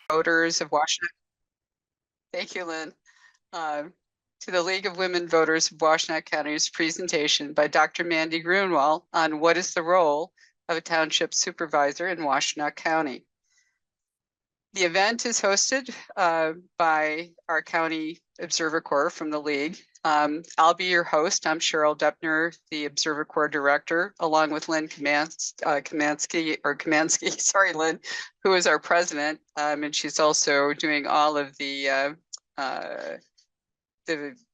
Voters of Washtenaw. Thank you, Lynn. To the League of Women Voters of Washtenaw County's presentation by Dr. Mandy Grewal on what is the role of a township supervisor in Washtenaw County. The event is hosted by our county observer corps from the league. I'll be your host. I'm Cheryl Deppner, the observer corps director, along with Lynn Kamansky, sorry, Lynn, who is our president. And she's also doing all of the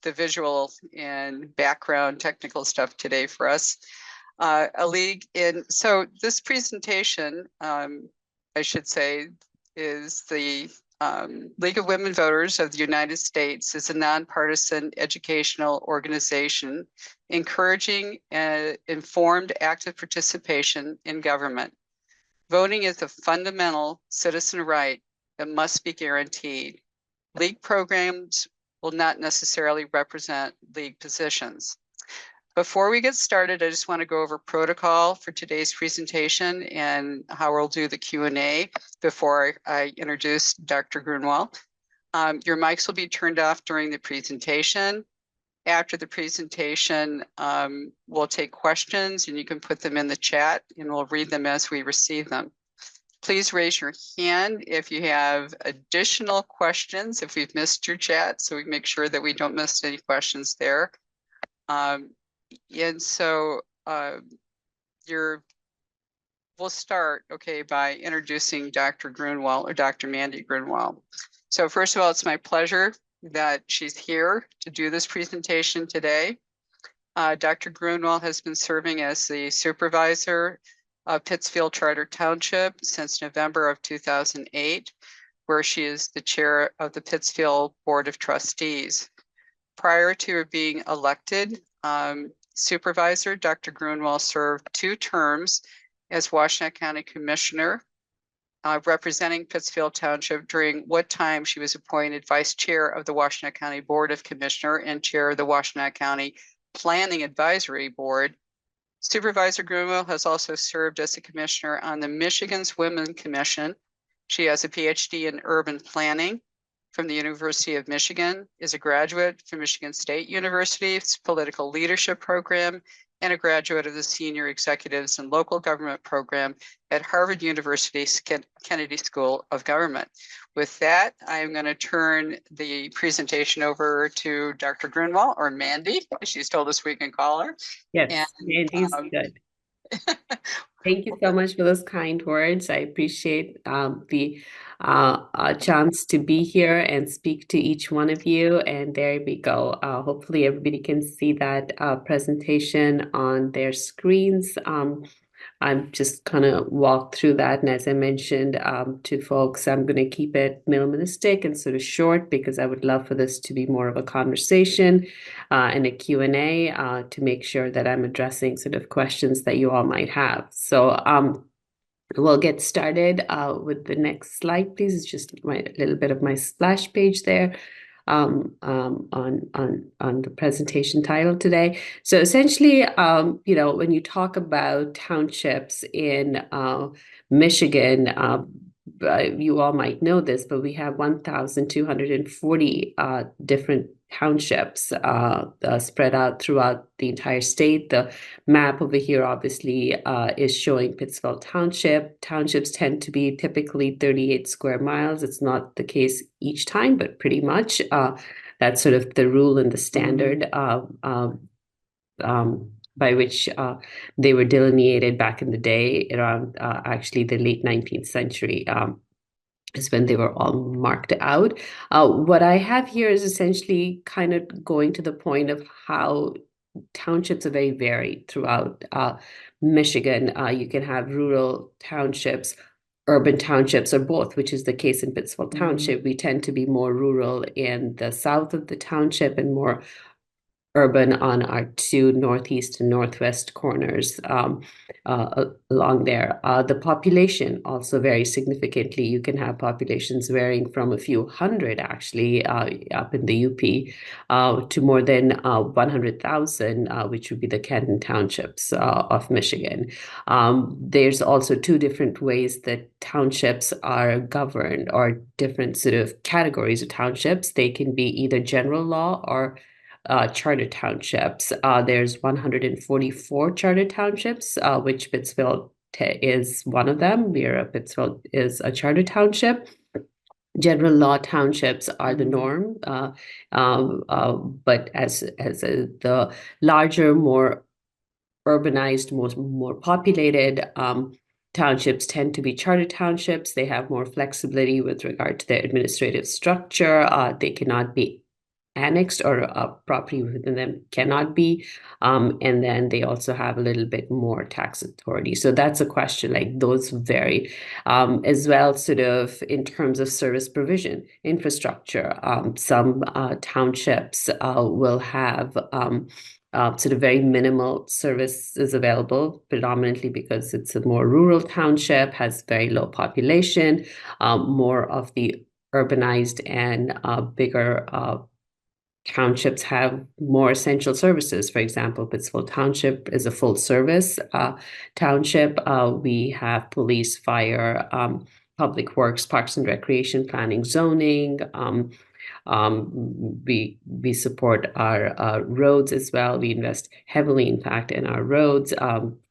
visual and background technical stuff today for us. So this presentation, I should say, is the League of Women Voters of the United States is a nonpartisan educational organization encouraging informed active participation in government. Voting is a fundamental citizen right that must be guaranteed. League programs will not necessarily represent league positions. Before we get started, I just want to go over protocol for today's presentation and how we'll do the Q&A before I introduce Dr. Grewal. Your mics will be turned off during the presentation. After the presentation, we'll take questions and you can put them in the chat and we'll read them as we receive them. Please raise your hand if you have additional questions, if we've missed your chat, so we make sure that we don't miss any questions there. And so we'll start, by introducing Dr. Grewal or Dr. Mandy Grewal. So first of all, it's my pleasure that she's here to do this presentation today. Dr. Grewal has been serving as the supervisor of Pittsfield Charter Township since November of 2008, where she is the chair of the Pittsfield Board of Trustees. Prior to being elected supervisor, Dr. Grewal served 2 terms as Washtenaw County Commissioner, representing Pittsfield Township, during what time she was appointed vice chair of the Washtenaw County Board of Commissioner and chair of the Washtenaw County Planning Advisory Board. Supervisor Grewal has also served as a commissioner on the Michigan's Women Commission. She has a Ph.D. in urban planning from the University of Michigan, is a graduate from Michigan State University's political leadership program, and a graduate of the Senior Executives in Local Government program at Harvard University's Kennedy School of Government. With that, I'm going to turn the presentation over to Dr. Grewal, or Mandy, as she's told us we can call her. Yes, and, Mandy's good. Thank you so much for those kind words. I appreciate the chance to be here and speak to each one of you. And there we go. Hopefully everybody can see that presentation on their screens. I'm just kind of walk through that. And as I mentioned to folks, I'm going to keep it minimalistic and sort of short because I would love for this to be more of a conversation and a Q&A to make sure that I'm addressing sort of questions that you all might have. So we'll get started with the next slide, please. It's just a little bit of my splash page there. On the presentation title today. So essentially, when you talk about townships in Michigan, you all might know this, but we have 1,240 different townships spread out throughout the entire state. The map over here obviously is showing Pittsfield Township. Townships tend to be typically 38 square miles. It's not the case each time, but pretty much that's sort of the rule and the standard by which they were delineated back in the day around actually the late 19th century. Is when they were all marked out. What I have here is essentially kind of going to the point of how townships are very varied throughout Michigan. You can have rural townships, urban townships, or both, which is the case in Pittsfield Township. We tend to be more rural in the south of the township and more urban on our two northeast and northwest corners along there. The population also varies significantly. You can have populations varying from a few hundred actually up in the UP to more than 100,000, which would be the Canton Townships of Michigan. There's also two different ways that townships are governed, or different sort of categories of townships. They can be either general law or charter townships. There's 144 charter townships, which Pittsfield is one of them. Pittsfield is a charter township. General law townships are the norm, but the larger, more urbanized, more populated townships tend to be charter townships. They have more flexibility with regard to their administrative structure. They cannot be annexed, or a property within them cannot be. And then they also have a little bit more tax authority. So that's a question, like those vary as well, sort of in terms of service provision, infrastructure. Some townships will have sort of very minimal services available, predominantly because it's a more rural township, has very low population. More of the urbanized and bigger townships have more essential services. For example, Pittsfield Township is a full service township. We have police, fire, public works, parks and recreation, planning, zoning. We support our roads as well. We invest heavily, in fact, in our roads,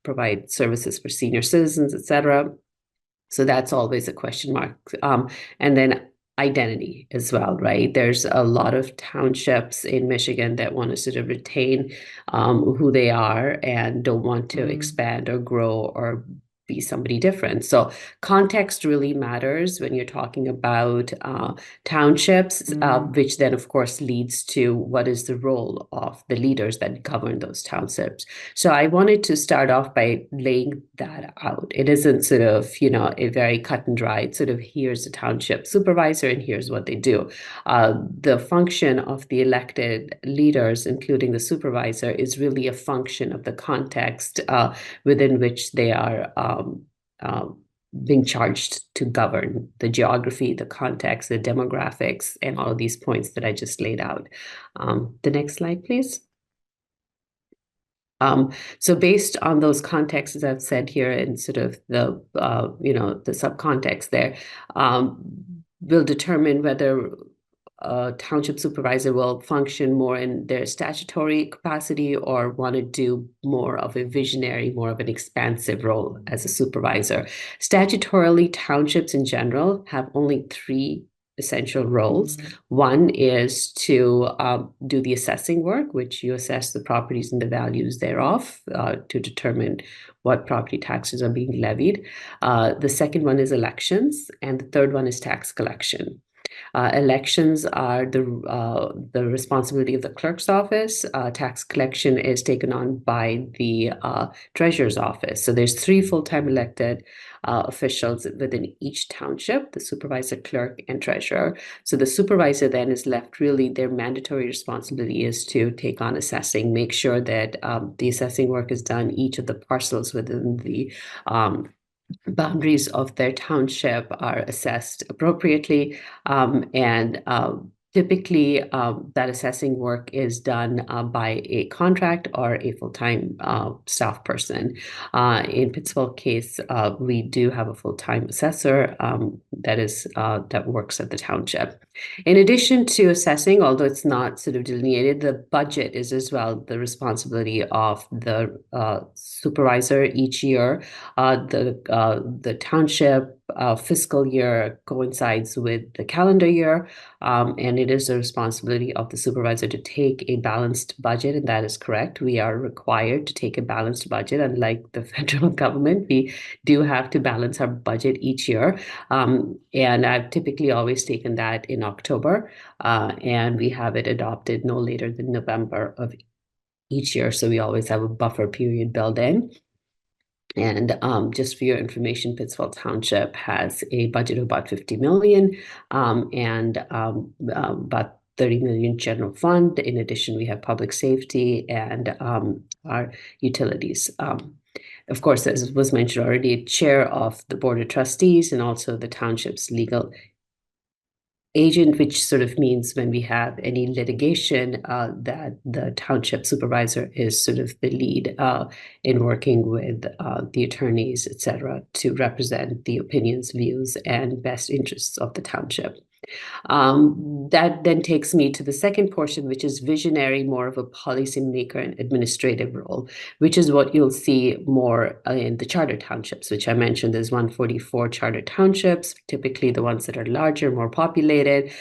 provide services for senior citizens, etc. So that's always a question mark. And then identity as well, right? There's a lot of townships in Michigan that want to sort of retain who they are and don't want to expand or grow or be somebody different. So context really matters when you're talking about townships, which then of course leads to what is the role of the leaders that govern those townships. So I wanted to start off by laying that out. It isn't sort of, a very cut and dried sort of here's the township supervisor and here's what they do. The function of the elected leaders, including the supervisor, is really a function of the context within which they are being charged to govern: the geography, the context, the demographics, and all of these points that I just laid out. The next slide, please. So based on those contexts, as I've said here, and sort of the subcontext there, will determine whether a township supervisor will function more in their statutory capacity or want to do more of a visionary, more of an expansive role as a supervisor. Statutorily, townships in general have only three essential roles. One is to do the assessing work, which you assess the properties and the values thereof to determine what property taxes are being levied. The second one is elections, and the third one is tax collection. Elections are the responsibility of the clerk's office. Tax collection is taken on by the treasurer's office. So there's three full-time elected officials within each township: the supervisor, clerk, and treasurer. So the supervisor then is left, really their mandatory responsibility is to take on assessing, make sure that the assessing work is done, each of the parcels within the boundaries of their township are assessed appropriately, and typically that assessing work is done by a contract or a full-time staff person. In Pittsfield case, we do have a full-time assessor that works at the township. In addition to assessing, although it's not sort of delineated, the budget is as well the responsibility of the supervisor each year. The township fiscal year coincides with the calendar year, and it is the responsibility of the supervisor to take a balanced budget, and that is correct. We are required to take a balanced budget. Unlike the federal government, we do have to balance our budget each year, and I've typically always taken that in October, and we have it adopted no later than November of each year, so we always have a buffer period built in. And just for your information, Pittsfield Township has a budget of about $50 million, and about 30 million general fund. In addition, we have public safety and our utilities. Of course, as was mentioned already, chair of the Board of Trustees and also the township's legal agent, which sort of means when we have any litigation, that the township supervisor is sort of the lead in working with the attorneys, et cetera, to represent the opinions, views, and best interests of the township. That then takes me to the second portion, which is visionary, more of a policymaker and administrative role, which is what you'll see more in the charter townships, which I mentioned. There's 144 charter townships, typically the ones that are larger, more populated,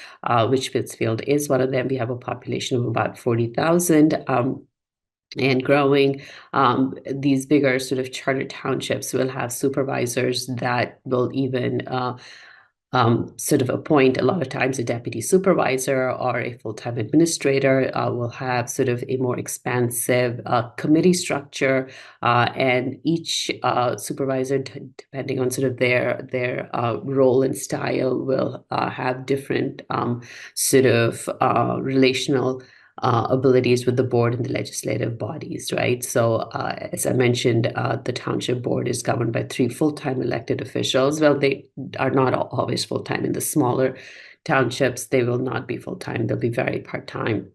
which Pittsfield is one of them. We have a population of about 40,000. And growing. These bigger sort of charter townships will have supervisors that will even sort of appoint a lot of times a deputy supervisor or a full-time administrator. Will have sort of a more expansive committee structure, and each supervisor, depending on sort of their role and style, will have different sort of relational abilities with the board and the legislative bodies, right? So as I mentioned, the township board is governed by 3 full-time elected officials. Well, they are not always full-time. In the smaller townships, they will not be full-time. They'll be very part-time.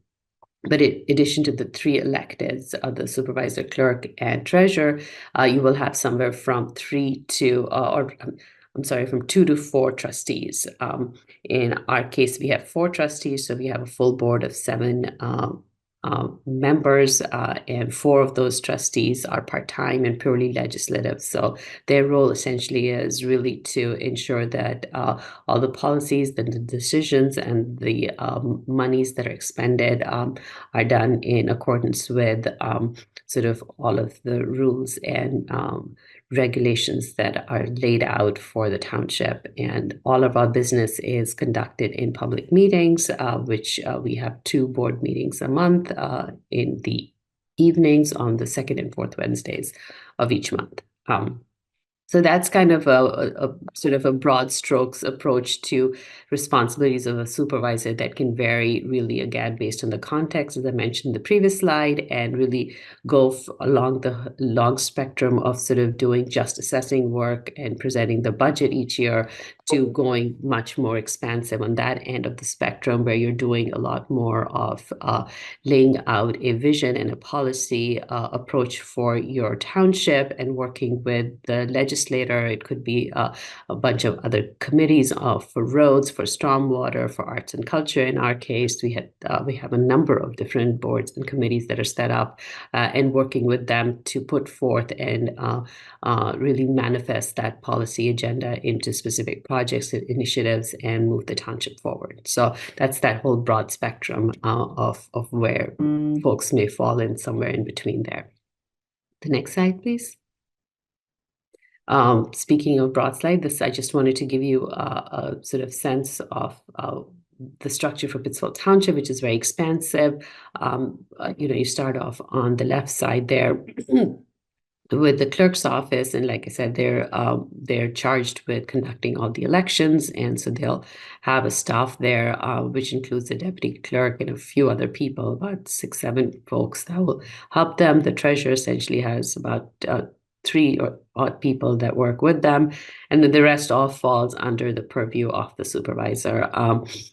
But in addition to the 3 electeds, the supervisor, clerk, and treasurer, you will have somewhere from 3 to, from 2 to 4 trustees. In our case, we have 4 trustees, so we have a full board of 7 members, and 4 of those trustees are part-time and purely legislative. So their role essentially is really to ensure that all the policies, the decisions, and the monies that are expended are done in accordance with sort of all of the rules and regulations that are laid out for the township. And all of our business is conducted in public meetings, which we have 2 board meetings a month in the evenings on the second and fourth Wednesdays of each month. So that's kind of a sort of a broad strokes approach to responsibilities of a supervisor that can vary really, again, based on the context, as I mentioned in the previous slide, and really go along the long spectrum of sort of doing just assessing work and presenting the budget each year to going much more expansive on that end of the spectrum, where you're doing a lot more of laying out a vision and a policy approach for your township and working with the legislature. It could be a bunch of other committees for roads, for stormwater, for arts and culture. In our case, we have a number of different boards and committees that are set up, and working with them to put forth and really manifest that policy agenda into specific projects and initiatives and move the township forward. So that's that whole broad spectrum of where folks may fall in somewhere in between there. The next slide, please. Speaking of broad slide, I just wanted to give you a sort of sense of the structure for Pittsfield Township, which is very expansive. You start off on the left side there with the clerk's office, and like I said, they're charged with conducting all the elections, and so they'll have a staff there, which includes the deputy clerk and a few other people, about 6, 7 folks that will help them. The treasurer essentially has about 3 or odd people that work with them, and then the rest all falls under the purview of the supervisor.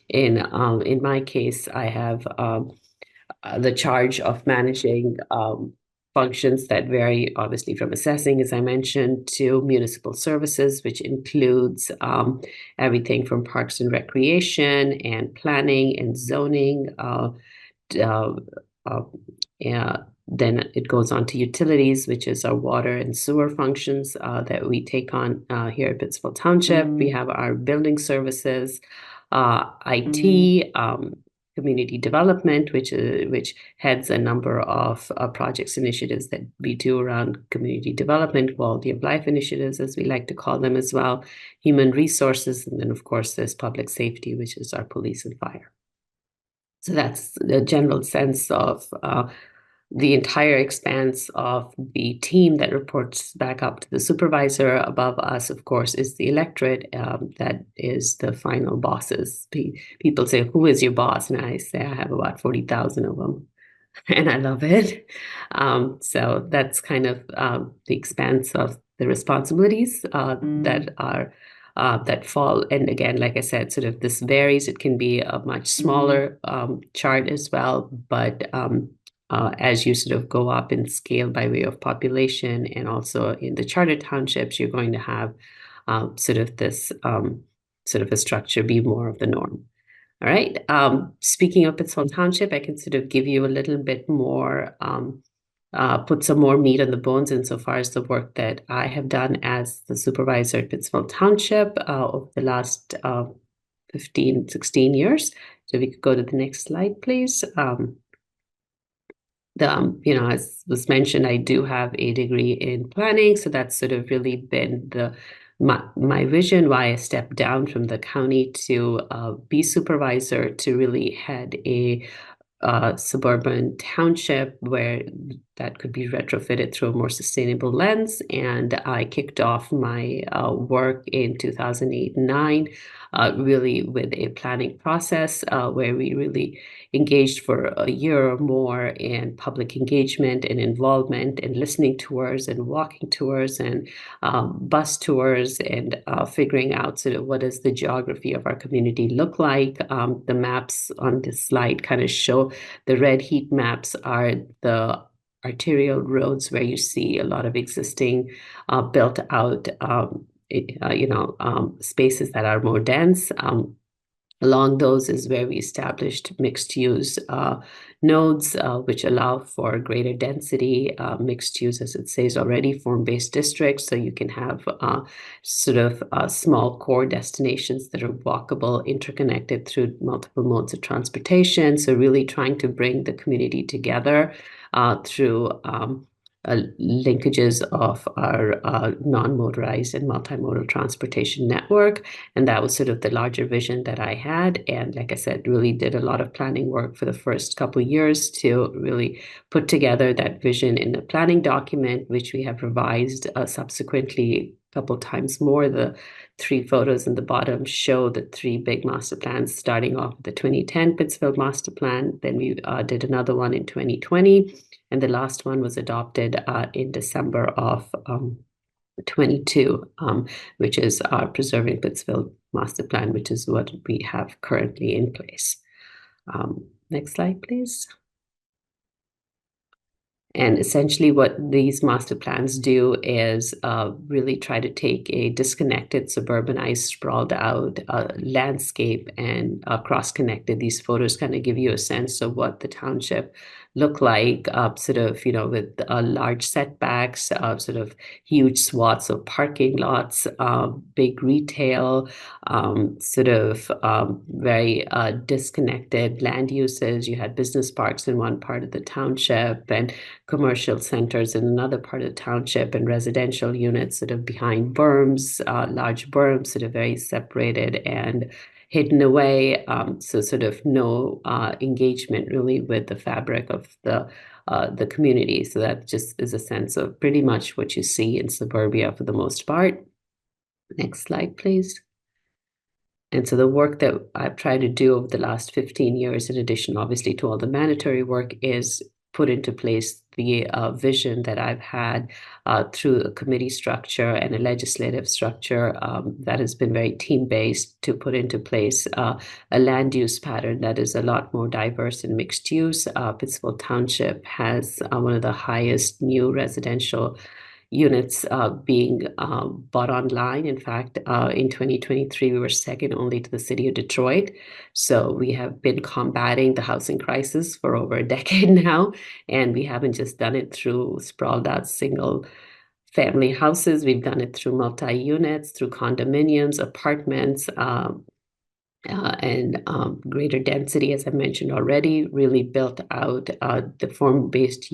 In my case, I have the charge of managing functions that vary, obviously, from assessing, as I mentioned, to municipal services, which includes everything from parks and recreation and planning and zoning. Then it goes on to utilities, which is our water and sewer functions that we take on here at Pittsfield Township. We have our building services, IT, community development, which heads a number of projects, initiatives that we do around community development, quality of life initiatives, as we like to call them as well, human resources, and then, of course, there's public safety, which is our police and fire. So that's the general sense of the entire expanse of the team that reports back up to the supervisor. Above us, of course, is the electorate that is the final bosses. People say, who is your boss? And I say, I have about 40,000 of them. And I love it. So that's kind of the expanse of the responsibilities that fall. And again, like I said, sort of this varies. It can be a much smaller chart as well, but as you sort of go up in scale by way of population, and also in the charter townships, you're going to have sort of this sort of a structure be more of the norm. All right. Speaking of Pittsfield Township, I can sort of give you a little bit more, put some more meat on the bones insofar as the work that I have done as the supervisor at Pittsfield Township over the last 15, 16 years. So we could go to the next slide, please. As was mentioned, I do have a degree in planning, so that's sort of really been my vision why I stepped down from the county to be supervisor, to really head a suburban township where that could be retrofitted through a more sustainable lens. And I kicked off my work in 2008 and 9, really with a planning process where we really engaged for a year or more in public engagement and involvement and listening tours and walking tours and bus tours and figuring out sort of what does the geography of our community look like. The maps on this slide kind of show the red heat maps are the arterial roads where you see a lot of existing built out spaces that are more dense. Along those is where we established mixed use nodes, which allow for greater density, mixed use, as it says already, form-based districts. So you can have sort of small core destinations that are walkable, interconnected through multiple modes of transportation. So really trying to bring the community together through linkages of our non-motorized and multimodal transportation network. And that was sort of the larger vision that I had. And like I said, really did a lot of planning work for the first couple of years to really put together that vision in a planning document, which we have revised subsequently a couple times more. The 3 photos in the bottom show the 3 big master plans, starting off with the 2010 Pittsfield Master Plan. Then we did another one in 2020. And the last one was adopted in December of 22, which is our Preserving Pittsfield Master Plan, which is what we have currently in place. Next slide, please. And essentially what these master plans do is really try to take a disconnected, suburbanized, sprawled out landscape and cross-connected. These photos kind of give you a sense of what the township look like, sort of, with large setbacks, sort of huge swaths of parking lots, big retail, sort of very disconnected land uses. You had business parks in one part of the township and commercial centers in another part of the township, and residential units sort of behind berms, large berms, sort of very separated and hidden away. So sort of no engagement really with the fabric of the community. So that just is a sense of pretty much what you see in suburbia for the most part. Next slide, please. And so the work that I've tried to do over the last 15 years, in addition, obviously, to all the mandatory work, is put into place the vision that I've had through a committee structure and a legislative structure that has been very team-based, to put into place a land use pattern that is a lot more diverse and mixed use. Pittsfield Township has one of the highest new residential units being bought online. In fact, in 2023, we were second only to the city of Detroit. So we have been combating the housing crisis for over a decade now, and we haven't just done it through sprawled out single family houses. We've done it through multi-units, through condominiums, apartments, and greater density, as I mentioned already, really built out the form-based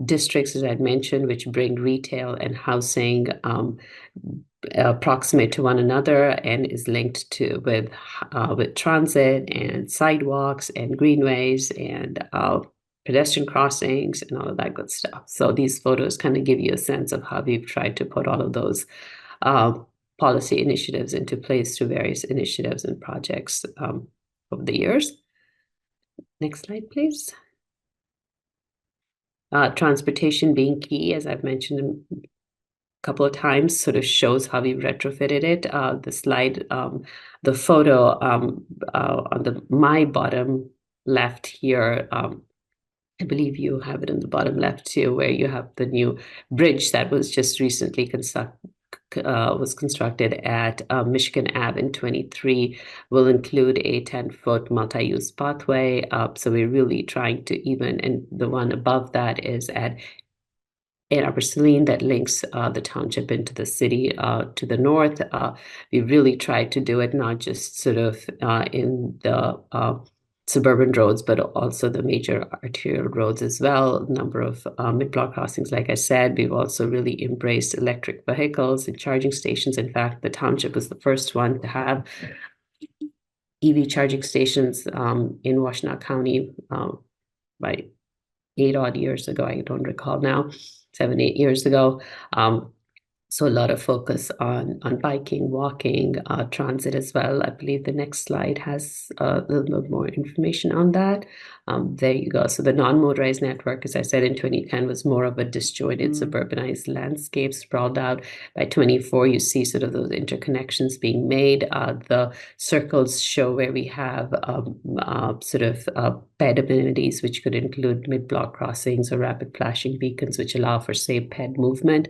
districts, as I'd mentioned, which bring retail and housing proximate to one another and is linked to with transit and sidewalks and greenways and pedestrian crossings and all of that good stuff. So these photos kind of give you a sense of how we've tried to put all of those policy initiatives into place through various initiatives and projects over the years. Next slide, please. Transportation being key, as I've mentioned a couple of times, sort of shows how we retrofitted it. The slide, the photo on my bottom left here, I believe you have it in the bottom left too, where you have the new bridge that was just recently constructed at Michigan Ave in 23, will include a 10-foot multi-use pathway. So we're really trying to even, and the one above that is at Ann Arbor Saline that links the township into the city to the north. We really tried to do it not just sort of in the suburban roads, but also the major arterial roads as well. A number of mid-block crossings, like I said. We've also really embraced electric vehicles and charging stations. In fact, the township was the first one to have EV charging stations in Washtenaw County by 8 odd years ago. I don't recall now, 7, 8 years ago. So a lot of focus on biking, walking, transit as well. I believe the next slide has a little bit more information on that. There you go. So the non-motorized network, as I said, in 2010 was more of a disjointed suburbanized landscape sprawled out. By 24, you see sort of those interconnections being made. The circles show where we have sort of ped amenities, which could include mid-block crossings or rapid flashing beacons, which allow for safe ped movement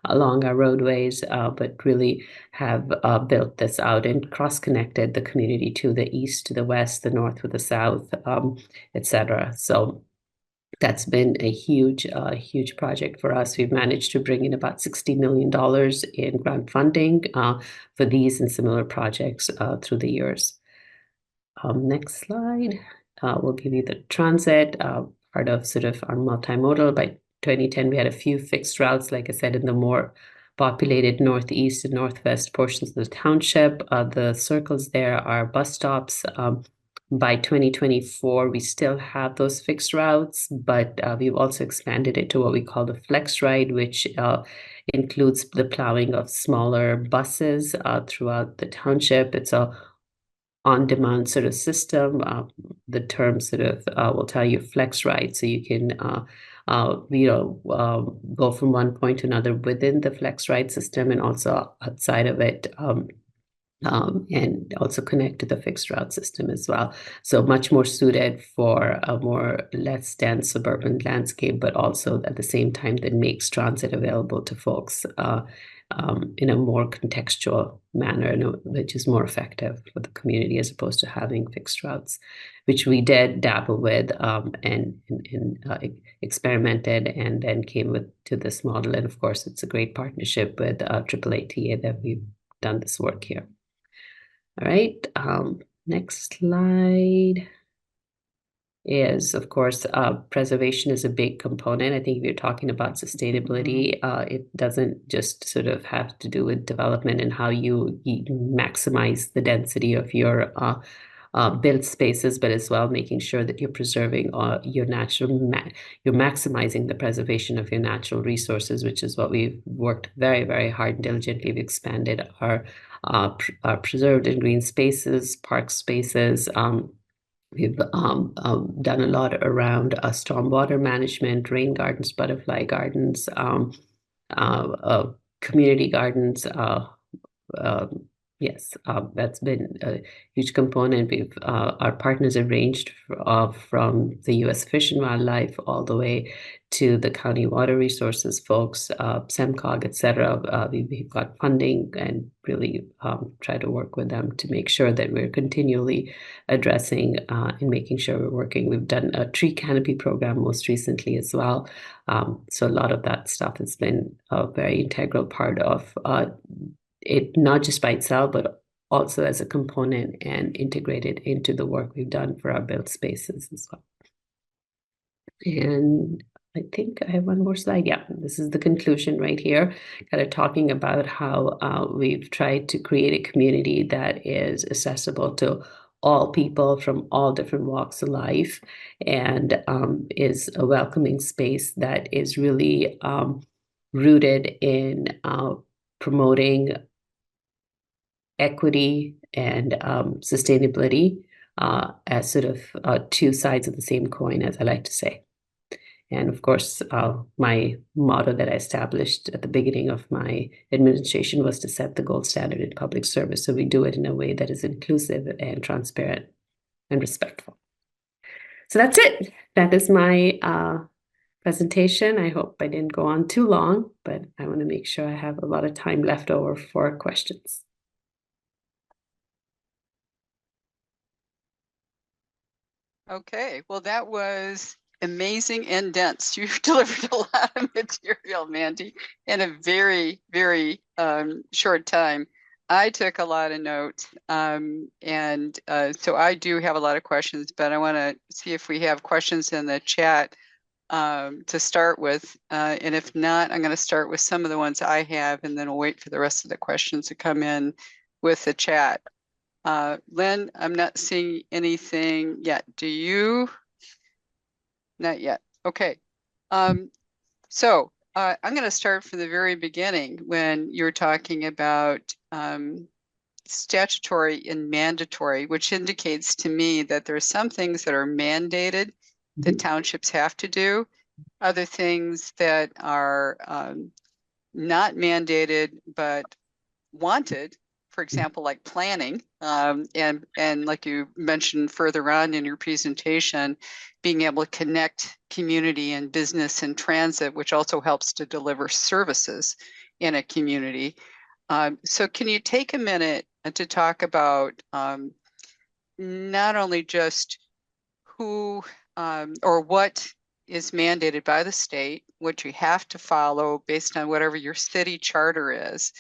along our roadways, but really have built this out and cross-connected the community to the east, to the west, the north with the south, etc. So that's been a huge project for us. We've managed to bring in about $60 million in grant funding for these and similar projects through the years. Next slide. We'll give you the transit, part of sort of our multimodal. By 2010, we had a few fixed routes, like I said, in the more populated northeast and northwest portions of the township. The circles there are bus stops. By 2024, we still have those fixed routes, but we've also expanded it to what we call the flex ride, which includes the plowing of smaller buses throughout the township. It's a on-demand sort of system. The term sort of will tell you flex ride, so you can go from one point to another within the flex ride system and also outside of it, and also connect to the fixed route system as well. So much more suited for a less dense suburban landscape, but also at the same time that makes transit available to folks in a more contextual manner, which is more effective for the community as opposed to having fixed routes, which we did dabble with and experimented and then came to this model. And of course, it's a great partnership with AAATA that we've done this work here. All right, next slide is, of course, preservation is a big component. I think if you're talking about sustainability, it doesn't just sort of have to do with development and how you maximize the density of your built spaces, but as well making sure that you're preserving your you're maximizing the preservation of your natural resources, which is what we've worked very, very hard and diligently. We've expanded our preserved and green spaces, park spaces. We've done a lot around stormwater management, rain gardens, butterfly gardens, community gardens. Yes, that's been a huge component. Our partners have ranged from the U.S. Fish and Wildlife all the way to the county water resources folks, SEMCOG, etc. We've got funding and really try to work with them to make sure that we're continually addressing and making sure we're working. We've done a tree canopy program most recently as well. So a lot of that stuff has been a very integral part of it, not just by itself, but also as a component and integrated into the work we've done for our built spaces as well. And I think I have one more slide. Yeah, this is the conclusion right here, kind of talking about how we've tried to create a community that is accessible to all people from all different walks of life, and is a welcoming space that is really rooted in promoting equity and sustainability as sort of two sides of the same coin, as I like to say. And of course, my motto that I established at the beginning of my administration was to set the gold standard in public service. So we do it in a way that is inclusive and transparent and respectful. So that's it. That is my presentation. I hope I didn't go on too long, but I want to make sure I have a lot of time left over for questions. Okay, well, that was amazing and dense. You delivered a lot of material, Mandy, in a very, very short time. I took a lot of notes, and so I do have a lot of questions, but I want to see if we have questions in the chat to start with. And if not, I'm going to start with some of the ones I have, and then we'll wait for the rest of the questions to come in with the chat. Lynn, I'm not seeing anything yet. Do you? Not yet. Okay. So I'm going to start from the very beginning when you're talking about statutory and mandatory, which indicates to me that there are some things that are mandated that townships have to do, other things that are not mandated but wanted. For example, like planning, and like you mentioned further on in your presentation, being able to connect community and business and transit, which also helps to deliver services in a community. So can you take a minute to talk about not only just who or what is mandated by the state, what you have to follow based on whatever your city charter is,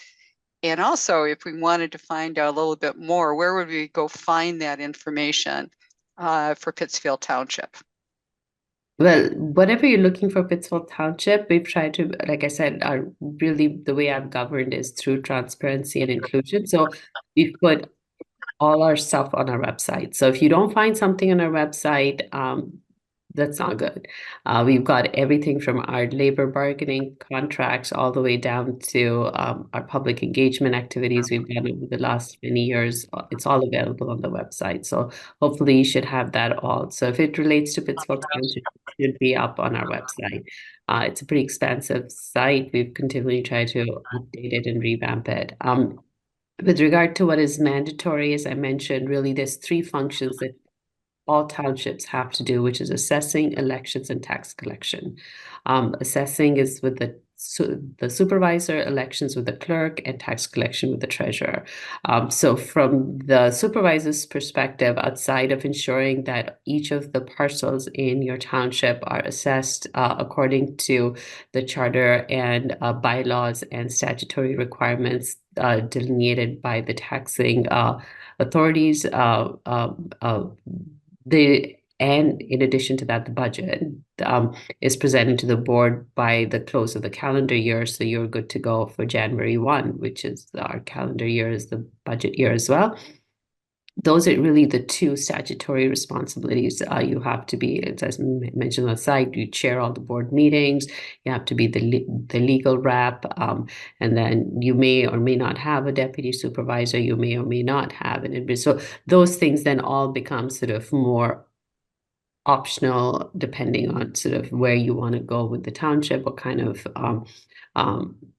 and also, if we wanted to find out a little bit more, where would we go find that information for Pittsfield Township? Well, whatever you're looking for Pittsfield Township, we've tried to, like I said, really the way I've governed is through transparency and inclusion. So we've put all our stuff on our website. So if you don't find something on our website, that's not good. We've got everything from our labor bargaining contracts all the way down to our public engagement activities we've done over the last many years. It's all available on the website. So hopefully you should have that all. So if it relates to Pittsfield Township, it should be up on our website. It's a pretty expansive site. We've continually tried to update it and revamp it. With regard to what is mandatory, as I mentioned, really there's three functions that all townships have to do, which is assessing, elections, and tax collection. Assessing is with the supervisor, elections with the clerk, and tax collection with the treasurer. So from the supervisor's perspective, outside of ensuring that each of the parcels in your township are assessed according to the charter and bylaws and statutory requirements delineated by the taxing authorities, and in addition to that, the budget is presented to the board by the close of the calendar year. So you're good to go for January 1, which is our calendar year, is the budget year as well. Those are really the two statutory responsibilities. You have to be, as I mentioned on the site, you chair all the board meetings, you have to be the legal rep, and then you may or may not have a deputy supervisor, you may or may not have an. So those things then all become sort of more optional depending on sort of where you want to go with the township, what kind of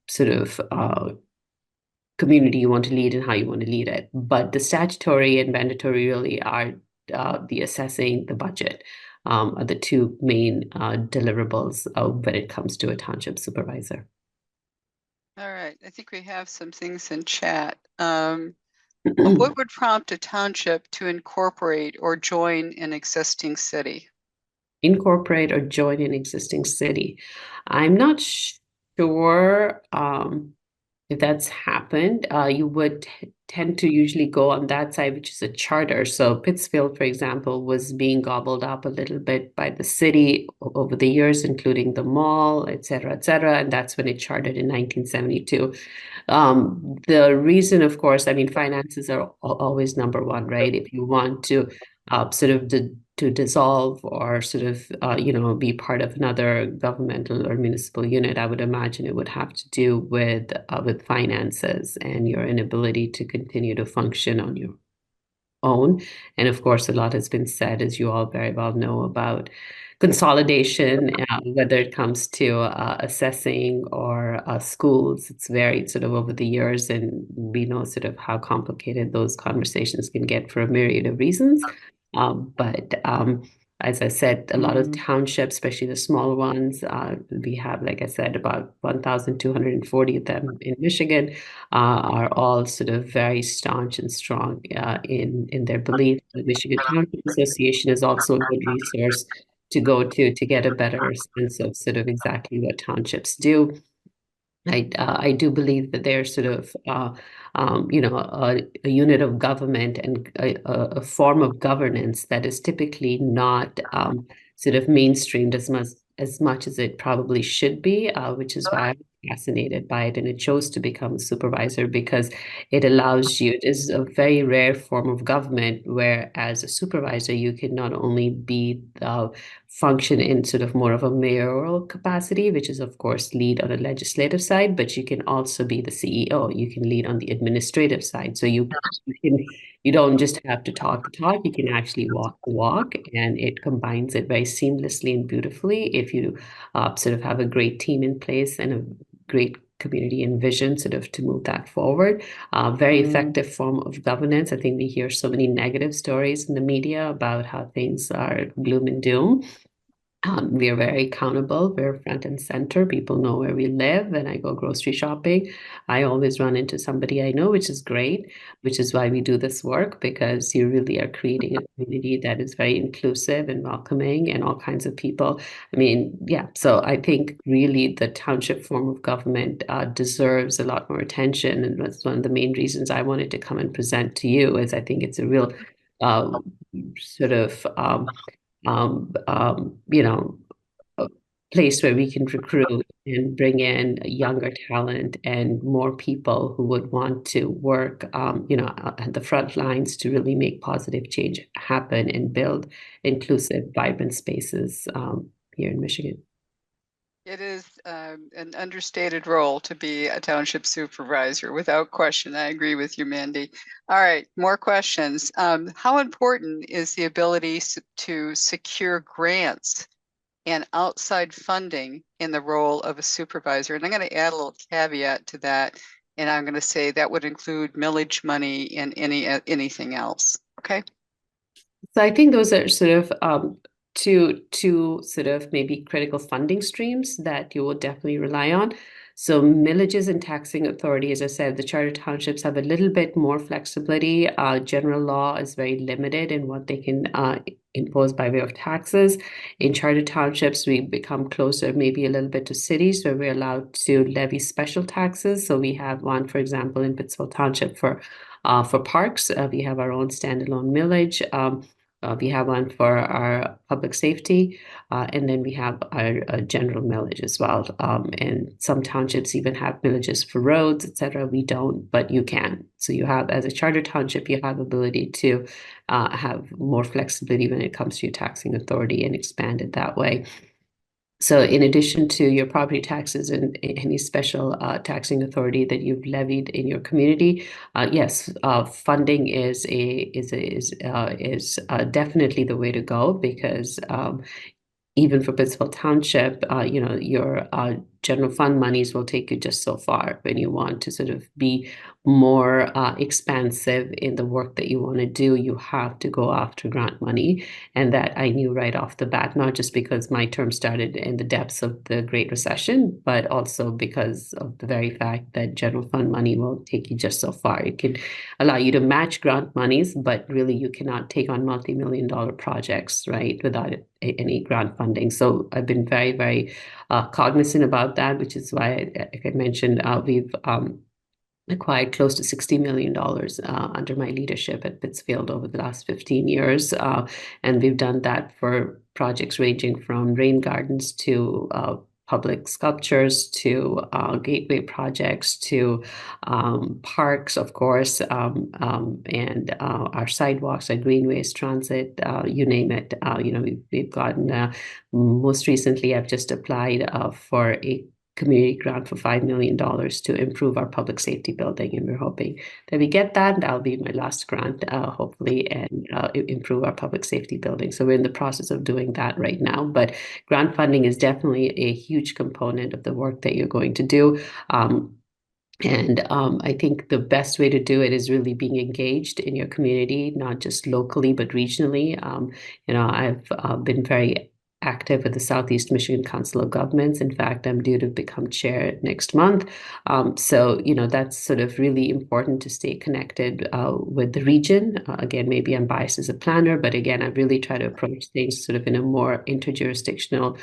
sort of community you want to lead and how you want to lead it. But the statutory and mandatory really are the assessing the budget are the two main deliverables when it comes to a township supervisor. All right, I think we have some things in chat. What would prompt a township to incorporate or join an existing city? Incorporate or join an existing city. I'm not sure if that's happened. You would tend to usually go on that side, which is a charter. So Pittsfield, for example, was being gobbled up a little bit by the city over the years, including the mall, et cetera, et cetera. And that's when it chartered in 1972. The reason, of course, I mean, finances are always number one, right? If you want to sort of to dissolve or sort of be part of another governmental or municipal unit, I would imagine it would have to do with finances and your inability to continue to function on your own. And of course, a lot has been said, as you all very well know, about consolidation, whether it comes to assessing or schools. It's varied sort of over the years, and we know sort of how complicated those conversations can get for a myriad of reasons. But as I said, a lot of townships, especially the smaller ones, we have, like I said, about 1,240 of them in Michigan, are all sort of very staunch and strong in their belief. The Michigan Township Association is also a good resource to go to get a better sense of sort of exactly what townships do. I do believe that they're sort of a unit of government and a form of governance that is typically not sort of mainstreamed as much as it probably should be, which is why I'm fascinated by it. And it chose to become a supervisor because it allows you, it is a very rare form of government where as a supervisor, you can not only be function in sort of more of a mayoral capacity, which is of course lead on a legislative side, but you can also be the CEO. You can lead on the administrative side. So you don't just have to talk the talk, you can actually walk the walk, and it combines it very seamlessly and beautifully if you sort of have a great team in place and a great community and vision sort of to move that forward. Very effective form of governance. I think we hear so many negative stories in the media about how things are gloom and doom. We are very accountable. We're front and center. People know where we live. When I go grocery shopping, I always run into somebody I know, which is great, which is why we do this work, because you really are creating a community that is very inclusive and welcoming and all kinds of people. I mean, yeah, so I think really the township form of government deserves a lot more attention. And that's one of the main reasons I wanted to come and present to you, is I think it's a real sort of a place where we can recruit and bring in younger talent and more people who would want to work, at the front lines to really make positive change happen and build inclusive, vibrant spaces here in Michigan. It is an understated role to be a township supervisor, without question. I agree with you, Mandy. All right, more questions. How important is the ability to secure grants and outside funding in the role of a supervisor? And I'm going to add a little caveat to that, and I'm going to say that would include millage money and anything else. Okay. So I think those are sort of two sort of maybe critical funding streams that you will definitely rely on. So millages and taxing authority, as I said, the charter townships have a little bit more flexibility. General law is very limited in what they can impose by way of taxes. In charter townships, we become closer maybe a little bit to cities where we're allowed to levy special taxes. So we have one, for example, in Pittsfield Township for parks. We have our own standalone millage. We have one for our public safety, and then we have our general millage as well. And some townships even have millages for roads, etc. We don't, but you can. So you have, as a charter township, you have ability to have more flexibility when it comes to your taxing authority and expand it that way. So in addition to your property taxes and any special taxing authority that you've levied in your community, yes, funding is definitely the way to go, because even for Pittsfield Township, your general fund monies will take you just so far when you want to sort of be more expansive in the work that you want to do. You have to go after grant money. And that I knew right off the bat, not just because my term started in the depths of the Great Recession, but also because of the very fact that general fund money will take you just so far. It can allow you to match grant monies, but really you cannot take on multi-million-dollar projects, right, without any grant funding. So I've been very, very cognizant about that, which is why, like I mentioned, we've acquired close to $60 million under my leadership at Pittsfield over the last 15 years. And we've done that for projects ranging from rain gardens to public sculptures to gateway projects to parks, of course, and our sidewalks, our greenways, transit, you name it. We've gotten, most recently, I've just applied for a community grant for $5 million to improve our public safety building. And we're hoping that we get that. That'll be my last grant, hopefully, and improve our public safety building. So we're in the process of doing that right now. But grant funding is definitely a huge component of the work that you're going to do. I think the best way to do it is really being engaged in your community, not just locally, but regionally. I've been very active with the Southeast Michigan Council of Governments. In fact, I'm due to become chair next month. So that's sort of really important to stay connected with the region. Again, maybe I'm biased as a planner, but again, I really try to approach things sort of in a more interjurisdictional,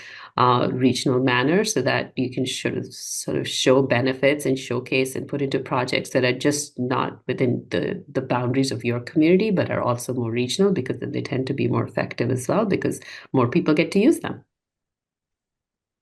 regional manner so that you can sort of show benefits and showcase and put into projects that are just not within the boundaries of your community, but are also more regional, because then they tend to be more effective as well, because more people get to use them.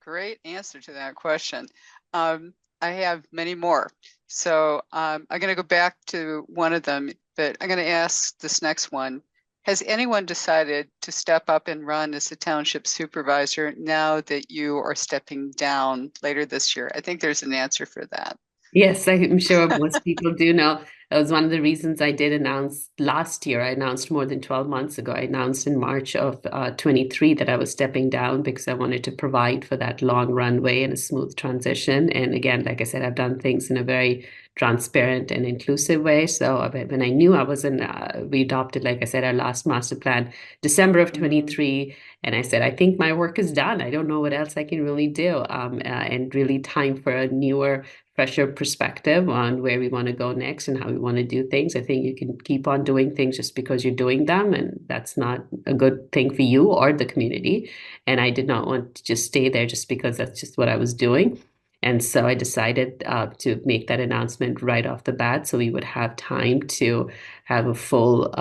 Great answer to that question. I have many more. So I'm going to go back to one of them, but I'm going to ask this next one. Has anyone decided to step up and run as a township supervisor now that you are stepping down later this year? I think there's an answer for that. Yes, I'm sure most people do know. That was one of the reasons I did announce last year. I announced more than 12 months ago. I announced in March of 23 that I was stepping down because I wanted to provide for that long runway and a smooth transition. And again, like I said, I've done things in a very transparent and inclusive way. So when I knew I wasn't, we adopted, like I said, our last master plan, December of 23. And I said, I think my work is done. I don't know what else I can really do. And really time for a newer, fresher perspective on where we want to go next and how we want to do things. I think you can keep on doing things just because you're doing them, and that's not a good thing for you or the community. And I did not want to just stay there just because that's just what I was doing. And so I decided to make that announcement right off the bat, so we would have time to have a full,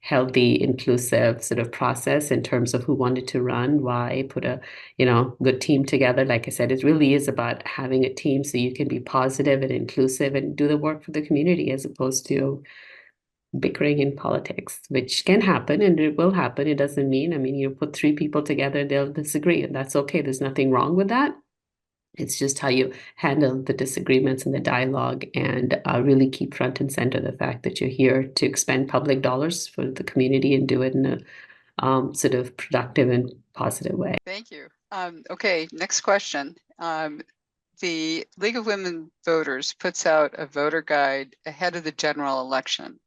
healthy, inclusive sort of process in terms of who wanted to run, why, put a good team together. Like I said, it really is about having a team so you can be positive and inclusive and do the work for the community, as opposed to bickering in politics, which can happen and it will happen. It doesn't mean, you put three people together, they'll disagree, and that's okay. There's nothing wrong with that. It's just how you handle the disagreements and the dialogue, and really keep front and center the fact that you're here to expend public dollars for the community and do it in a sort of productive and positive way. Thank you. Okay, next question. The League of Women Voters puts out a voter guide ahead of the general election.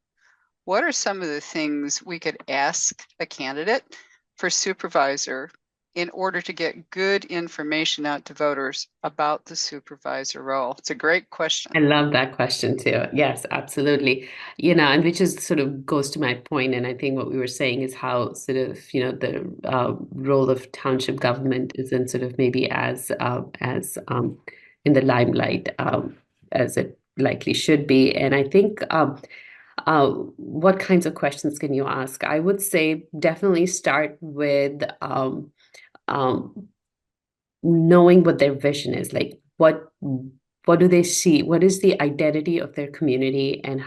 What are some of the things we could ask a candidate for supervisor in order to get good information out to voters about the supervisor role? It's a great question. I love that question too. Yes, absolutely. And which is sort of goes to my point. And I think what we were saying is how sort of, the role of township government isn't sort of maybe as in the limelight as it likely should be. And I think what kinds of questions can you ask? I would say definitely start with knowing what their vision is, like what do they see, what is the identity of their community, and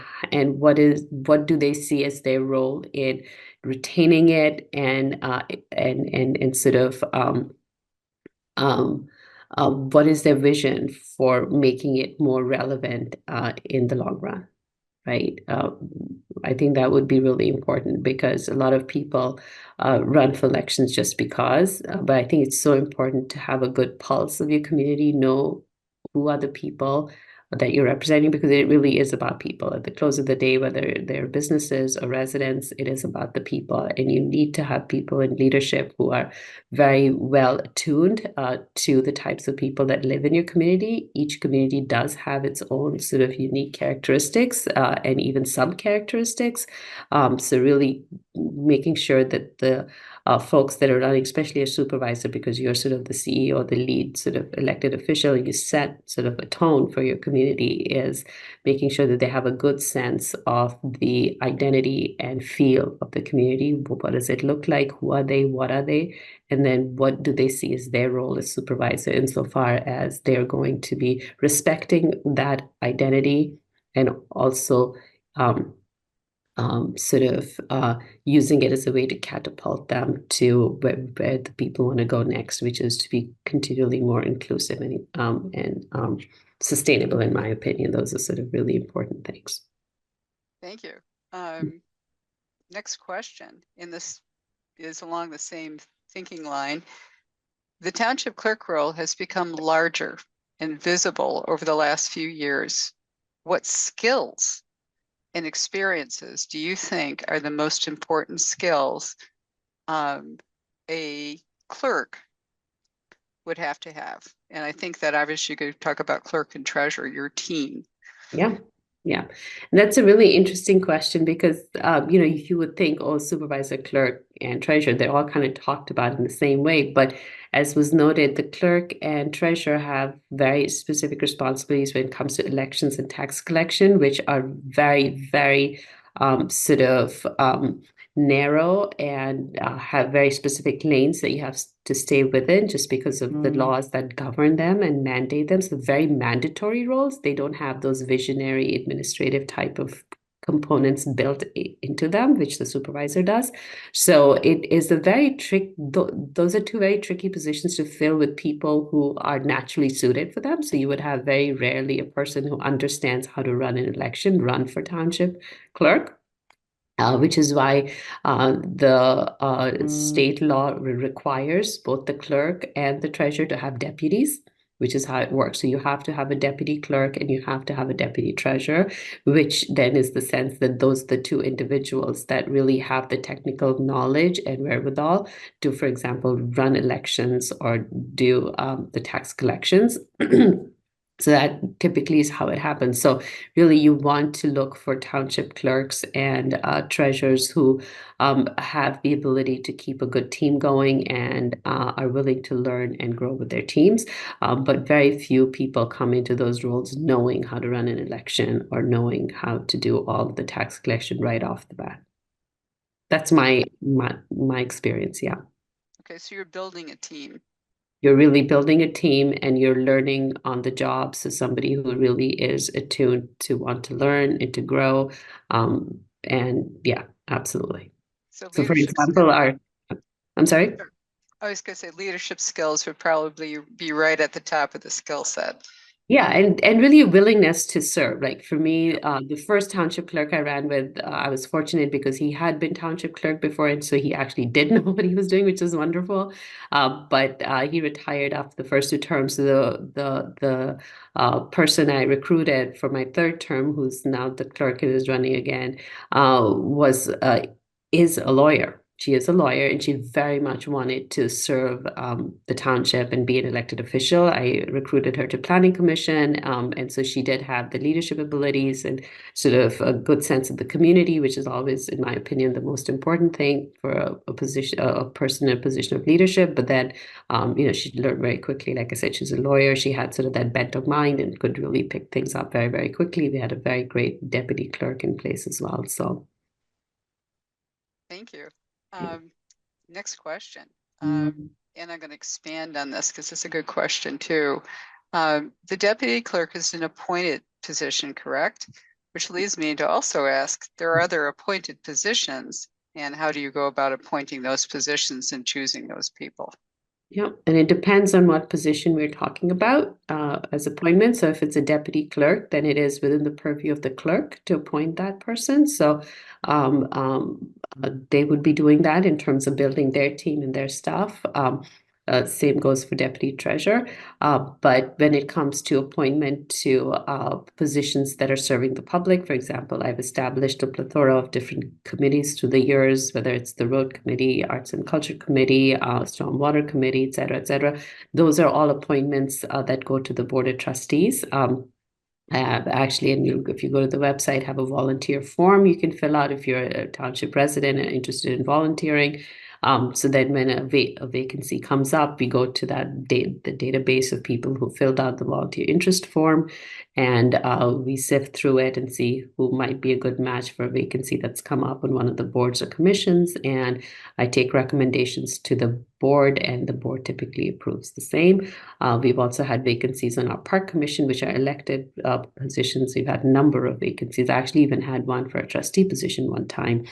what do they see as their role in retaining it, and sort of what is their vision for making it more relevant in the long run, right? I think that would be really important, because a lot of people run for elections just because, but I think it's so important to have a good pulse of your community, know who are the people that you're representing, because it really is about people. At the close of the day, whether they're businesses or residents, it is about the people. And you need to have people in leadership who are very well attuned to the types of people that live in your community. Each community does have its own sort of unique characteristics and even some characteristics. So really making sure that the folks that are running, especially a supervisor, because you're sort of the CEO, the lead sort of elected official, you set sort of a tone for your community, is making sure that they have a good sense of the identity and feel of the community. What does it look like? Who are they? What are they? And then what do they see as their role as supervisor, insofar as they're going to be respecting that identity and also sort of using it as a way to catapult them to where the people want to go next, which is to be continually more inclusive and sustainable, in my opinion. Those are sort of really important things. Thank you. Next question, and this is along the same thinking line. The township clerk role has become larger and visible over the last few years. What skills and experiences do you think are the most important skills a clerk would have to have? And I think that obviously you could talk about clerk and treasurer, your team. Yeah. Yeah, and that's a really interesting question, because you would think, oh, supervisor, clerk, and treasurer, they're all kind of talked about in the same way. But as was noted, the clerk and treasurer have very specific responsibilities when it comes to elections and tax collection, which are very, very sort of narrow and have very specific lanes that you have to stay within, just because of the laws that govern them and mandate them. So very mandatory roles. They don't have those visionary administrative type of components built into them, which the supervisor does. So it is a very those are two very tricky positions to fill with people who are naturally suited for them. So you would have very rarely a person who understands how to run an election run for township clerk. Which is why the state law requires both the clerk and the treasurer to have deputies, which is how it works. So you have to have a deputy clerk and you have to have a deputy treasurer, which then is the sense that those are the two individuals that really have the technical knowledge and wherewithal to, for example, run elections or do the tax collections. So that typically is how it happens. So really, you want to look for township clerks and treasurers who have the ability to keep a good team going and are willing to learn and grow with their teams. But very few people come into those roles knowing how to run an election or knowing how to do all of the tax collection right off the bat. That's my experience, yeah. Okay, so you're building a team. You're really building a team and you're learning on the job. So somebody who really is attuned to want to learn and to grow. And yeah, absolutely. So for example, I'm sorry? I was going to say leadership skills would probably be right at the top of the skill set. Yeah, and really a willingness to serve. Like for me, the first township clerk I ran with, I was fortunate because he had been township clerk before, and so he actually did know what he was doing, which was wonderful. But he retired after the first two terms. So the person I recruited for my third term, who's now the clerk and is running again, is a lawyer. She is a lawyer and she very much wanted to serve the township and be an elected official. I recruited her to planning commission. And so she did have the leadership abilities and sort of a good sense of the community, which is always, in my opinion, the most important thing for a person in a position of leadership. But then, she learned very quickly. Like I said, she's a lawyer. She had sort of that bent of mind and could really pick things up very, very quickly. We had a very great deputy clerk in place as well. So. Thank you. Next question. And I'm going to expand on this because it's a good question too. The deputy clerk is an appointed position, correct? Which leads me to also ask, there are other appointed positions, and how do you go about appointing those positions and choosing those people? Yeah, and it depends on what position we're talking about as appointment. So if it's a deputy clerk, then it is within the purview of the clerk to appoint that person. So they would be doing that in terms of building their team and their staff. Same goes for deputy treasurer. But when it comes to appointment to positions that are serving the public, for example, I've established a plethora of different committees through the years, whether it's the road committee, arts and culture committee, stormwater committee, et cetera, et cetera. Those are all appointments that go to the board of trustees. I have actually, and if you go to the website, have a volunteer form you can fill out if you're a township resident and interested in volunteering. So then when a vacancy comes up, we go to the database of people who filled out the volunteer interest form, and we sift through it and see who might be a good match for a vacancy that's come up on one of the boards or commissions. And I take recommendations to the board, and the board typically approves the same. We've also had vacancies on our park commission, which are elected positions. We've had a number of vacancies. I actually even had one for a trustee position one time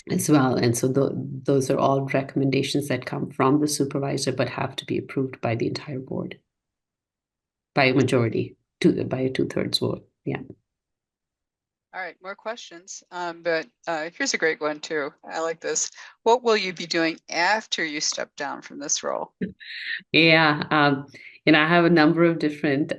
as well. And so those are all recommendations that come from the supervisor, but have to be approved by the entire board by a majority, by a 2/3 vote. Yeah. All right, more questions. But here's a great one too. I like this. What will you be doing after you step down from this role? Yeah. I have a number of different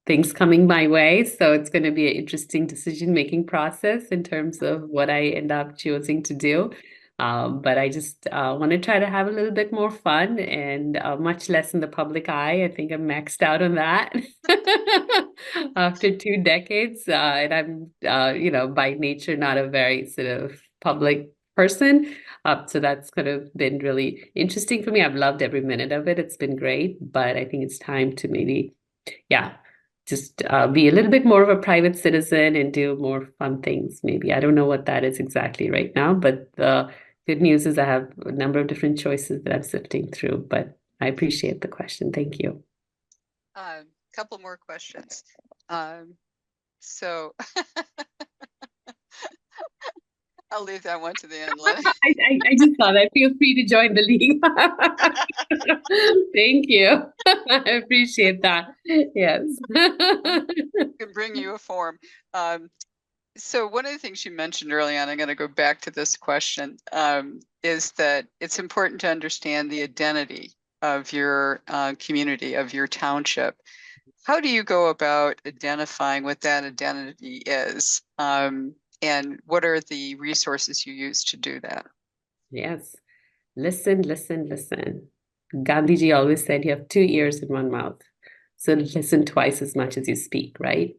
things coming my way. So it's going to be an interesting decision-making process in terms of what I end up choosing to do. But I just want to try to have a little bit more fun and much less in the public eye. I think I'm maxed out on that after 2 decades. And I'm, by nature, not a very sort of public person. So that's kind of been really interesting for me. I've loved every minute of it. It's been great, but I think it's time to maybe, yeah, just be a little bit more of a private citizen and do more fun things, maybe. I don't know what that is exactly right now, but the good news is I have a number of different choices that I'm sifting through, but I appreciate the question. Thank you. Couple more questions. So I'll leave that one to the end. I just thought I feel free to join the league. Thank you. I appreciate that. Yes. Can bring you a form. So one of the things you mentioned early on, I'm going to go back to this question, is that it's important to understand the identity of your community, of your township. How do you go about identifying what that identity is? And what are the resources you use to do that? Yes. Listen, listen, listen. Gandhiji always said you have 2 ears and one mouth. So listen twice as much as you speak, right?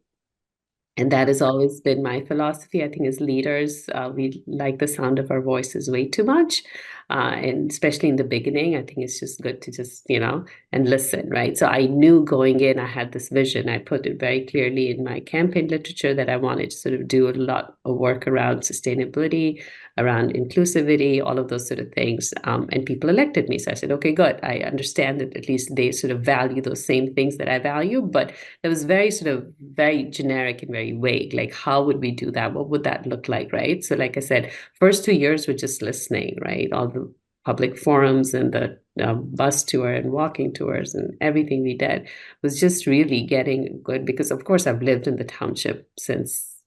And that has always been my philosophy. I think as leaders, we like the sound of our voices way too much. And especially in the beginning, I think it's just good to just, and listen, right? So I knew going in, I had this vision. I put it very clearly in my campaign literature that I wanted to sort of do a lot of work around sustainability, around inclusivity, all of those sort of things. And people elected me. So I said, okay, good. I understand that at least they sort of value those same things that I value, but it was very sort of very generic and very vague. Like, how would we do that? What would that look like, right? So like I said, first 2 years were just listening, right? All the public forums and the bus tour and walking tours and everything we did was just really getting good, because of course I've lived in the township since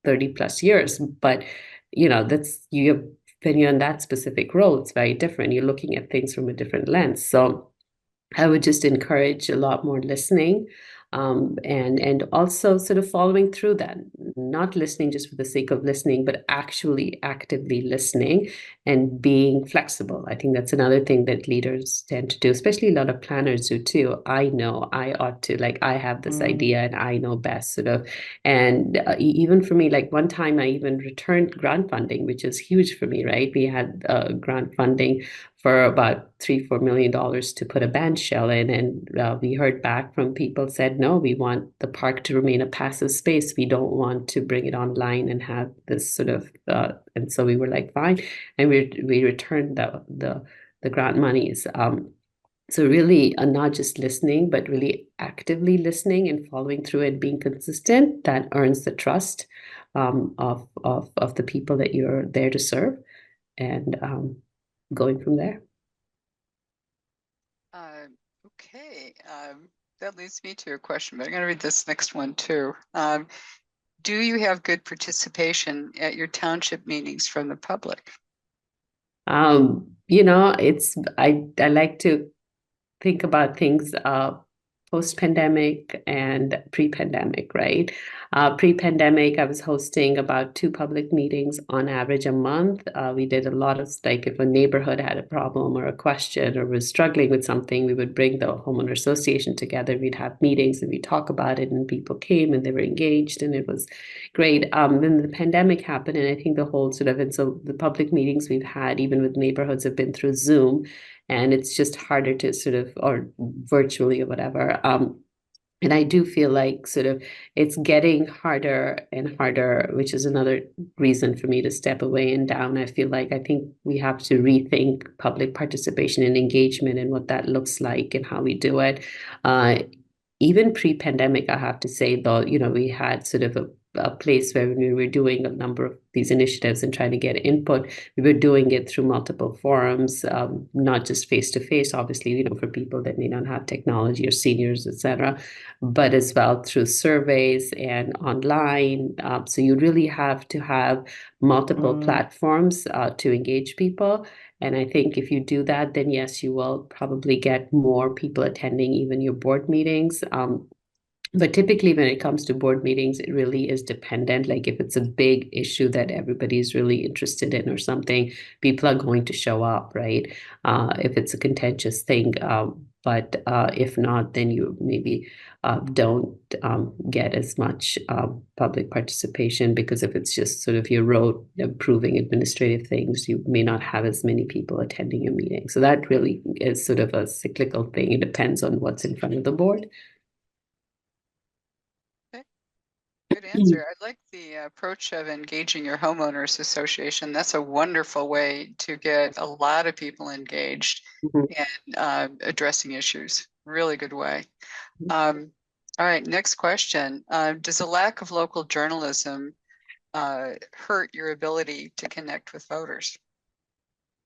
30 plus years, but that's when you're in that specific role, it's very different. You're looking at things from a different lens. So I would just encourage a lot more listening, and also sort of following through that, not listening just for the sake of listening, but actually actively listening and being flexible. I think that's another thing that leaders tend to do, especially a lot of planners do too. I know I ought to, like, I have this idea and I know best, sort of. And even for me, like one time I even returned grant funding, which is huge for me, right? We had grant funding for about $3-4 million to put a band shell in. And we heard back from people said, no, we want the park to remain a passive space. We don't want to bring it online and have this sort of, and so we were like, fine. And we returned the grant monies. So really not just listening, but really actively listening and following through and being consistent, that earns the trust of the people that you're there to serve. And going from there. Okay, that leads me to a question, but I'm going to read this next one too. Do you have good participation at your township meetings from the public? I like to think about things post-pandemic and pre-pandemic, right? Pre-pandemic, I was hosting about 2 public meetings on average a month. We did a lot of, like, if a neighborhood had a problem or a question or was struggling with something, we would bring the homeowner association together. We'd have meetings and we'd talk about it, and people came and they were engaged, and it was great. Then the pandemic happened, and I think the whole sort of, and so the public meetings we've had, even with neighborhoods, have been through Zoom, and it's just harder to sort of, or virtually or whatever. And I do feel like sort of it's getting harder and harder, which is another reason for me to step away and down. I feel like I think we have to rethink public participation and engagement and what that looks like and how we do it. Even pre-pandemic, I have to say, though, we had sort of a place where we were doing a number of these initiatives and trying to get input. We were doing it through multiple forums, not just face to face, obviously, for people that may not have technology or seniors, etc., but as well through surveys and online. So you really have to have multiple platforms to engage people. And I think if you do that, then yes, you will probably get more people attending even your board meetings. But typically when it comes to board meetings, it really is dependent. Like if it's a big issue that everybody's really interested in or something, people are going to show up, right? If it's a contentious thing. But if not, then you maybe don't get as much public participation, because if it's just sort of your rote approving administrative things, you may not have as many people attending your meeting. So that really is sort of a cyclical thing. It depends on what's in front of the board. Good answer. I like the approach of engaging your homeowners association. That's a wonderful way to get a lot of people engaged and addressing issues. Really good way. All right, next question. Does a lack of local journalism hurt your ability to connect with voters?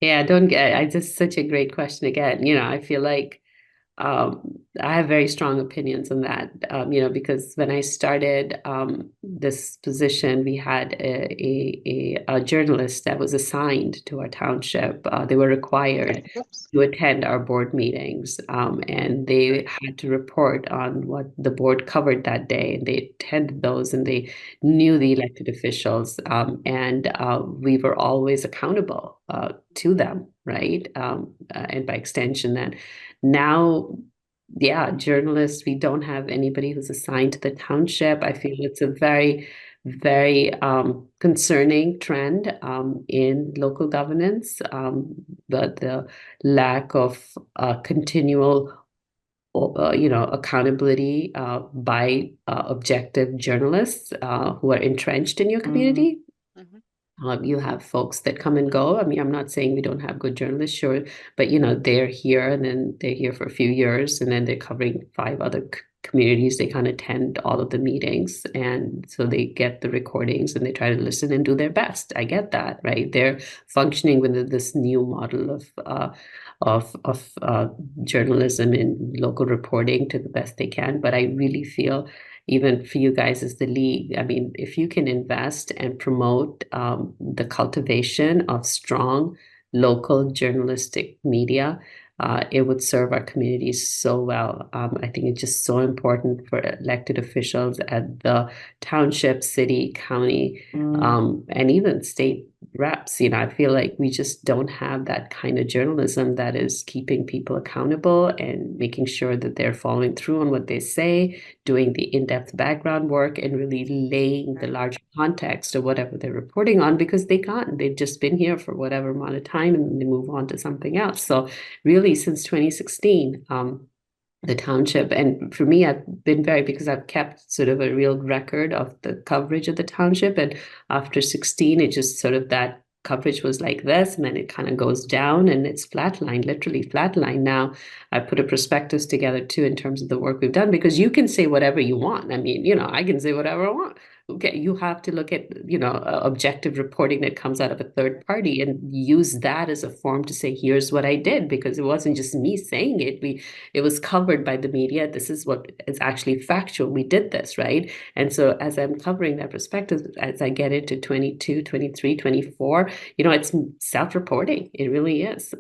Yeah, I just such a great question again. I feel like I have very strong opinions on that, because when I started this position, we had a journalist that was assigned to our township. They were required to attend our board meetings, and they had to report on what the board covered that day. And they attended those, and they knew the elected officials, and we were always accountable to them, right? And by extension, that now, yeah, journalists, we don't have anybody who's assigned to the township. I feel it's a very, very concerning trend in local governance, the lack of continual accountability by objective journalists who are entrenched in your community. You have folks that come and go. I mean, I'm not saying we don't have good journalists, sure, but they're here, and then they're here for a few years, and then they're covering 5 other communities. They kind of attend all of the meetings, and so they get the recordings and they try to listen and do their best. I get that, right? They're functioning within this new model of journalism and local reporting to the best they can. But I really feel, even for you guys as the league, I mean, if you can invest and promote the cultivation of strong local journalistic media, it would serve our communities so well. I think it's just so important for elected officials at the township, city, county, and even state reps. I feel like we just don't have that kind of journalism that is keeping people accountable and making sure that they're following through on what they say, doing the in-depth background work, and really laying the larger context of whatever they're reporting on, because they can't. They've just been here for whatever amount of time and they move on to something else. So really, since 2016, the township, and for me, I've been because I've kept sort of a real record of the coverage of the township. And after 16, it just sort of, that coverage was like this, and then it kind of goes down and it's flatlined, literally flatlined. Now I put a prospectus together too in terms of the work we've done, because you can say whatever you want. I mean, I can say whatever I want. Okay, you have to look at, objective reporting that comes out of a third party and use that as a form to say, here's what I did, because it wasn't just me saying it. It was covered by the media. This is what is actually factual. We did this, right? And so as I'm covering that perspective, as I get into 22, 23, 24, it's self-reporting. It really is.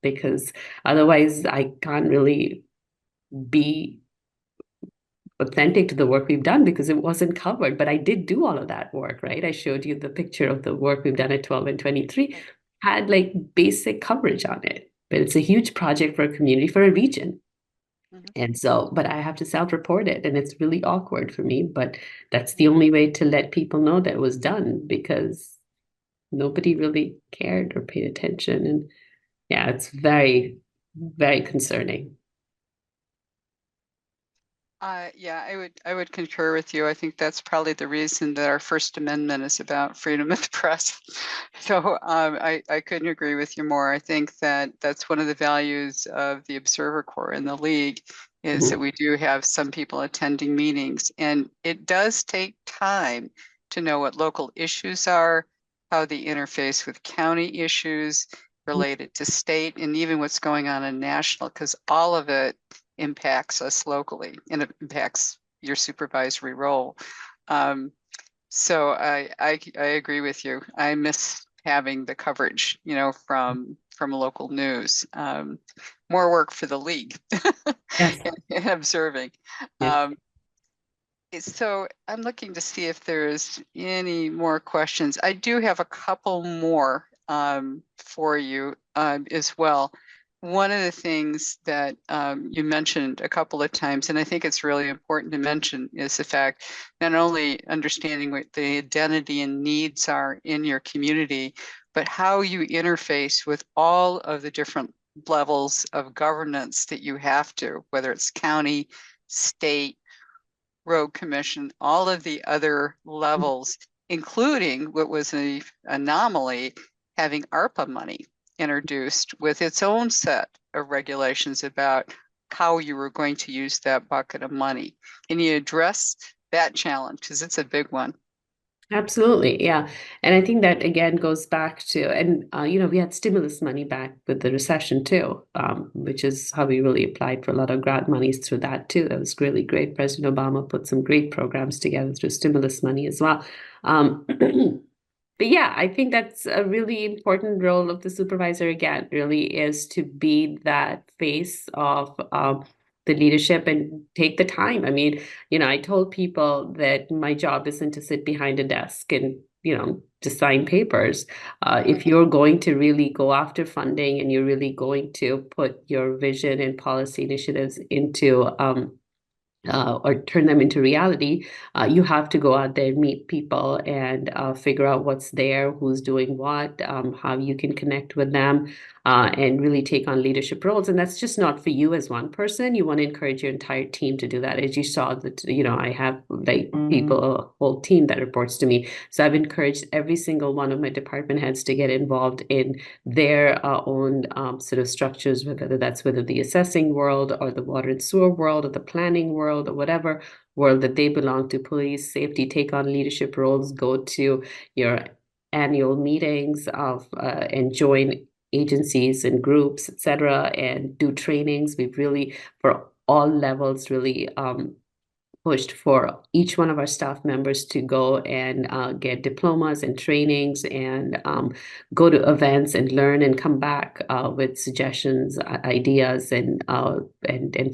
Because otherwise I can't really be authentic to the work we've done because it wasn't covered. But I did do all of that work, right? I showed you the picture of the work we've done at 12 and 23, had like basic coverage on it. But it's a huge project for a community, for a region. And so, but I have to self-report it, and it's really awkward for me, but that's the only way to let people know that it was done, because nobody really cared or paid attention. And yeah, it's very, very concerning. Yeah, I would concur with you. I think that's probably the reason that our First Amendment is about freedom of the press. So I couldn't agree with you more. I think that that's one of the values of the Observer Corps and the League, is that we do have some people attending meetings, and it does take time to know what local issues are, how they interface with county issues related to state, and even what's going on in national, because all of it impacts us locally, and it impacts your supervisory role. So I agree with you. I miss having the coverage, you know, from local news. More work for the league. Yes. and observing. Yes. So I'm looking to see if there's any more questions. I do have a couple more for you as well. One of the things that you mentioned a couple of times, and I think it's really important to mention, is the fact not only understanding what the identity and needs are in your community, but how you interface with all of the different levels of governance that you have to, whether it's county, state, road commission, all of the other levels, including what was an anomaly, having ARPA money introduced with its own set of regulations about how you were going to use that bucket of money. Can you address that challenge? Because it's a big one. Absolutely, yeah. And I think that again goes back to, and we had stimulus money back with the recession too, which is how we really applied for a lot of grant monies through that too. That was really great. President Obama put some great programs together through stimulus money as well. But yeah, I think that's a really important role of the supervisor, again, really is to be that face of the leadership and take the time. I mean, I told people that my job isn't to sit behind a desk and, just sign papers. If you're going to really go after funding and you're really going to put your vision and policy initiatives into or turn them into reality, you have to go out there, meet people, and figure out what's there, who's doing what, how you can connect with them, and really take on leadership roles. And that's just not for you as one person. You want to encourage your entire team to do that. As you saw, that I have like people, a whole team that reports to me. So I've encouraged every single one of my department heads to get involved in their own sort of structures, whether that's within the assessing world or the water and sewer world or the planning world or whatever world that they belong to. Police, safety, take on leadership roles, go to your annual meetings of and join agencies and groups, etc., and do trainings. We've really, for all levels, really pushed for each one of our staff members to go and get diplomas and trainings and go to events and learn and come back with suggestions, ideas, and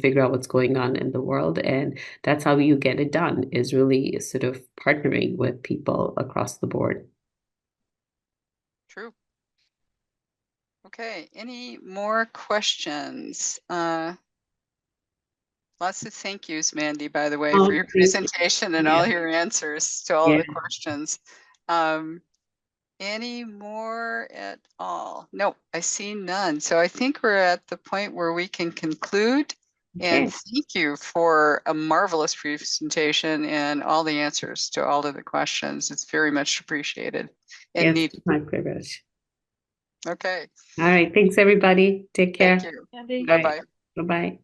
figure out what's going on in the world. And that's how you get it done, is really sort of partnering with people across the board. True. Okay, any more questions? Lots of thank yous, Mandy, by the way, for your presentation and all your answers to all of the questions. Any more at all? No, I see none. So I think we're at the point where we can conclude. And thank you for a marvelous presentation and all the answers to all of the questions. It's very much appreciated and needed. My privilege. Okay. All right. Thanks, everybody. Take care. Thank you. Bye-bye. Bye-bye.